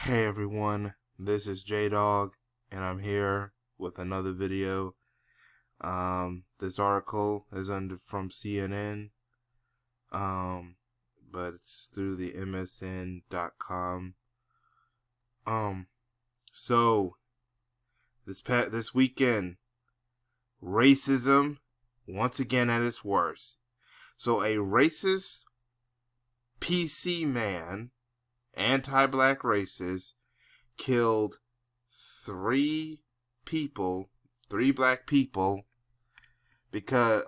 Hey everyone, this is J-Dog, and I'm here with another video. This article is from CNN, but it's through the MSN.com. So this weekend, racism once again at its worst. So a racist PC man, anti-black racist, killed three black people because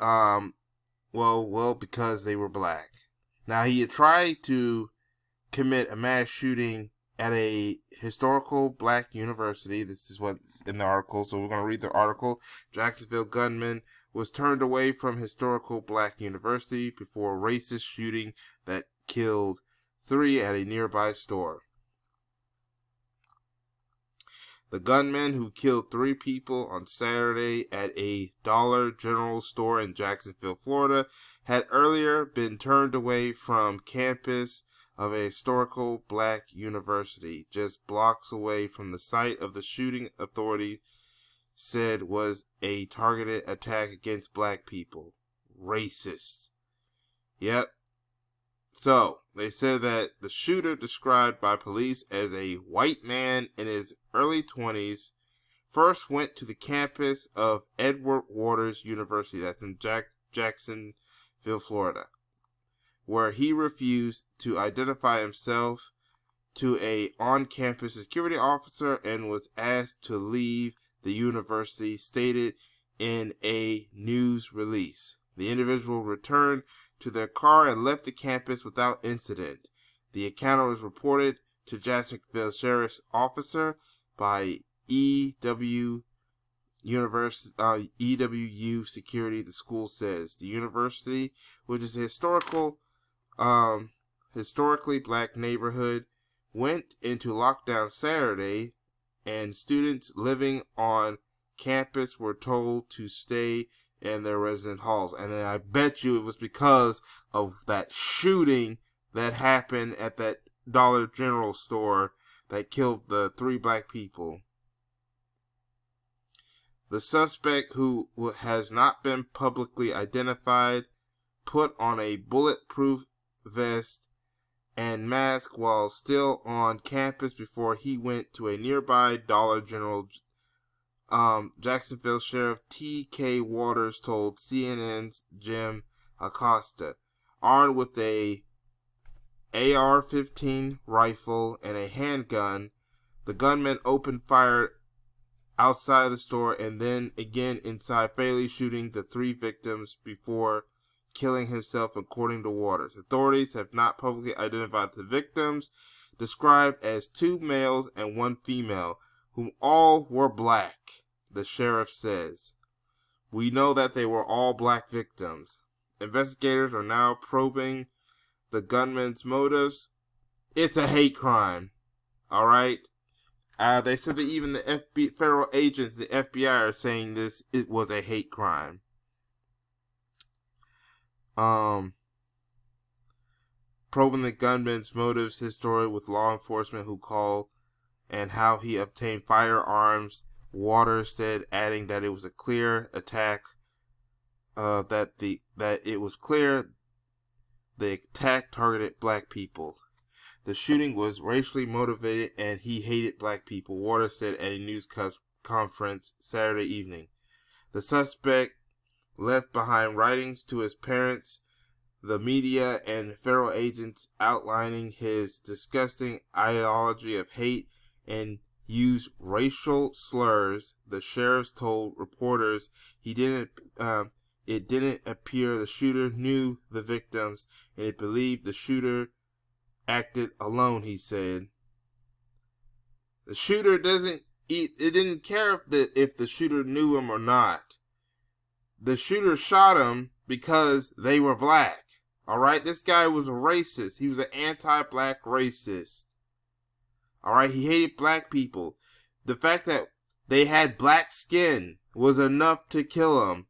because they were black. Now he had tried to commit a mass shooting at a historical black university. This is what's in the article, so we're going to read the article. Jacksonville gunman was turned away from historical black university before a racist shooting that killed 3 at a nearby store. The gunman who killed 3 people on Saturday at a Dollar General store in Jacksonville, Florida, had earlier been turned away from campus of a historical black university just blocks away from the site of the shooting. Authorities said was a targeted attack against black people. Racist. Yep. So, they said that the shooter, described by police as a white man in his early 20s, first went to the campus of Edward Waters University, that's in Jacksonville, Florida, where he refused to identify himself to a on-campus security officer and was asked to leave the university, stated in a news release. The individual returned to their car and left the campus without incident. The encounter was reported to Jacksonville Sheriff's Officer by EWU Security, the school says. The university, which is a historically black neighborhood, went into lockdown Saturday, and students living on campus were told to stay in their resident halls. And then I bet you it was because of that shooting that happened at that Dollar General store that killed the 3 black people. The suspect, who has not been publicly identified, put on a bulletproof vest and mask while still on campus before he went to a nearby Dollar General. Jacksonville Sheriff T.K. Waters told CNN's Jim Acosta. Armed with a AR-15 rifle and a handgun, the gunman opened fire outside the store and then again inside, fatally shooting the 3 victims before killing himself, according to Waters. Authorities have not publicly identified the victims, described as 2 males and 1 female, whom all were black, the sheriff says. We know that they were all black victims. Investigators are now probing the gunman's motives. It's a hate crime. Alright? They said that even the federal agents, the FBI, are saying it was a hate crime. Probing the gunman's motives, his story with law enforcement who called, and how he obtained firearms, Waters said, adding that it was a clear attack, that it was clear the attack targeted black people. The shooting was racially motivated and he hated black people, Waters said at a news conference Saturday evening. The suspect left behind writings to his parents, the media, and federal agents outlining his disgusting ideology of hate and used racial slurs. The sheriff told reporters it didn't appear the shooter knew the victims, and it believed the shooter acted alone, he said. The shooter didn't care if the shooter knew him or not. The shooter shot him because they were black. Alright, this guy was a racist. He was an anti-black racist. Alright, he hated black people. The fact that they had black skin was enough to kill him.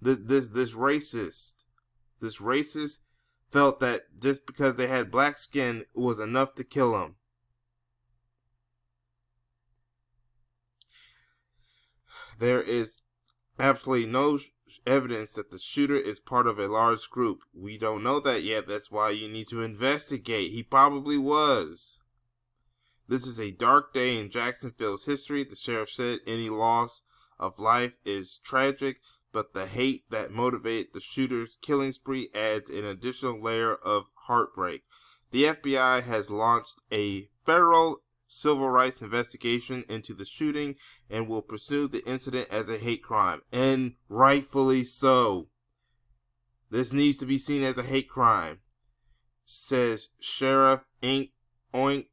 This racist felt that just because they had black skin was enough to kill him. There is absolutely no evidence that the shooter is part of a large group. We don't know that yet. That's why you need to investigate. He probably was. This is a dark day in Jacksonville's history. The sheriff said any loss of life is tragic, but the hate that motivated the shooter's killing spree adds an additional layer of heartbreak. The FBI has launched a federal civil rights investigation into the shooting and will pursue the incident as a hate crime, and rightfully so. This needs to be seen as a hate crime, says Sheriff Oink,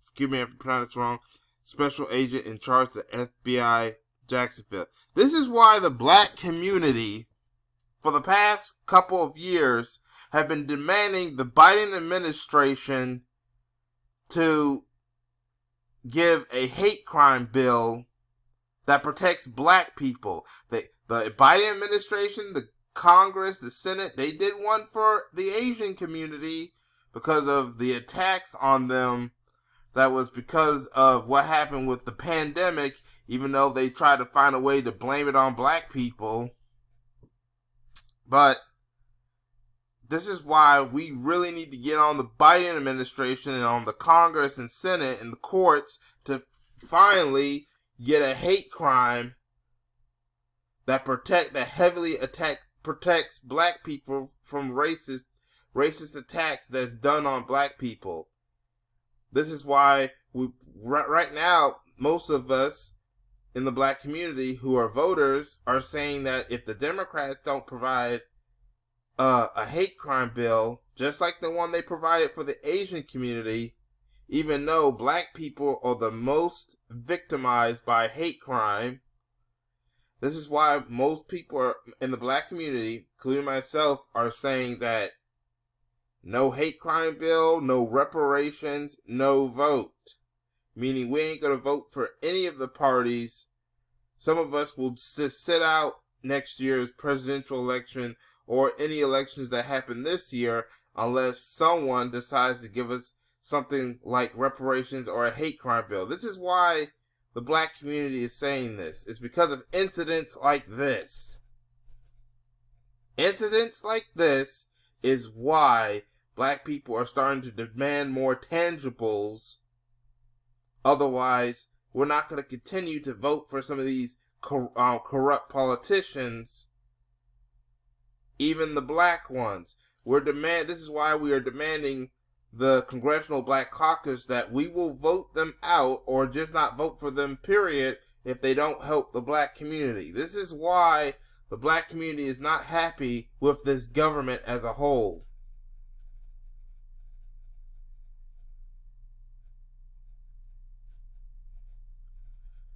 forgive me if I pronounce this wrong, special agent in charge of the FBI Jacksonville. This is why the black community, for the past couple of years, have been demanding the Biden administration to give a hate crime bill that protects black people. The Biden administration, the Congress, the Senate, they did one for the Asian community because of the attacks on them. That was because of what happened with the pandemic, even though they tried to find a way to blame it on black people. But this is why we really need to get on the Biden administration and on the Congress and Senate and the courts to finally get a hate crime that heavily protects black people from racist attacks that's done on black people. This is why right now most of us in the black community who are voters are saying that if the Democrats don't provide a hate crime bill, just like the one they provided for the Asian community, even though black people are the most victimized by hate crime, this is why most people are in the black community, including myself, are saying that no hate crime bill, no reparations, no vote. Meaning we ain't going to vote for any of the parties. Some of us will just sit out next year's presidential election or any elections that happen this year unless someone decides to give us something like reparations or a hate crime bill. This is why the black community is saying this. It's because of incidents like this. Incidents like this is why black people are starting to demand more tangibles. Otherwise, we're not going to continue to vote for some of these corrupt politicians, even the black ones. This is why we are demanding the Congressional Black Caucus that we will vote them out or just not vote for them, period, if they don't help the black community. This is why the black community is not happy with this government as a whole.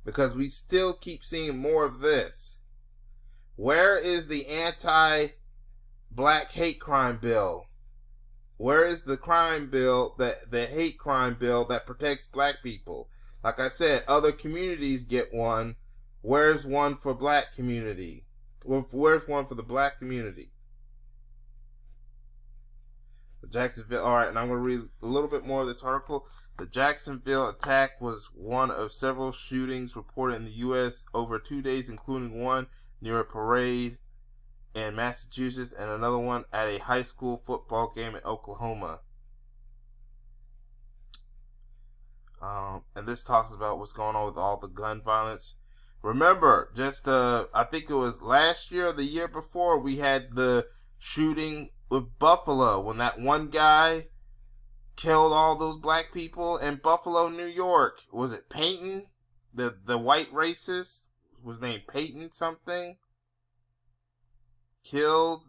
Because we still keep seeing more of this. Where is the anti-black hate crime bill? Where is the crime bill, the hate crime bill that protects black people? Like I said, other communities get one. Where's one for black community? Where's one for the black community? The Jacksonville, alright, and I'm going to read a little bit more of this article. The Jacksonville attack was one of several shootings reported in the U.S. over 2 days, including one near a parade in Massachusetts and another one at a high school football game in Oklahoma. And this talks about what's going on with all the gun violence. Remember, I think it was last year or the year before, we had the shooting with Buffalo when that one guy killed all those black people in Buffalo, New York. Was it Peyton? The white racist was named Peyton something. Killed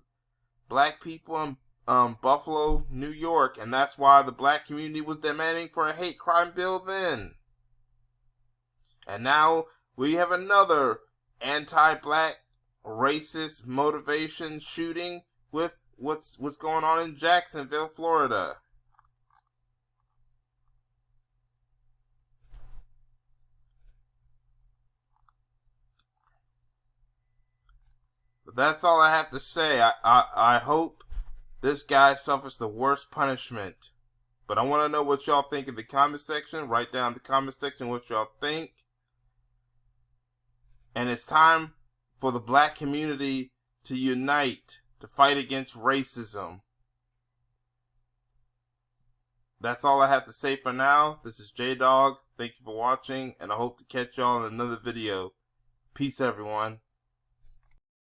black people in Buffalo, New York, and that's why the black community was demanding for a hate crime bill then. And now we have another anti-black racist motivation shooting with what's going on in Jacksonville, Florida. But that's all I have to say. I hope this guy suffers the worst punishment. But I want to know what y'all think in the comment section. Write down in the comment section what y'all think. And it's time for the black community to unite to fight against racism. That's all I have to say for now. This is J-Dog. Thank you for watching, and I hope to catch y'all in another video. Peace, everyone.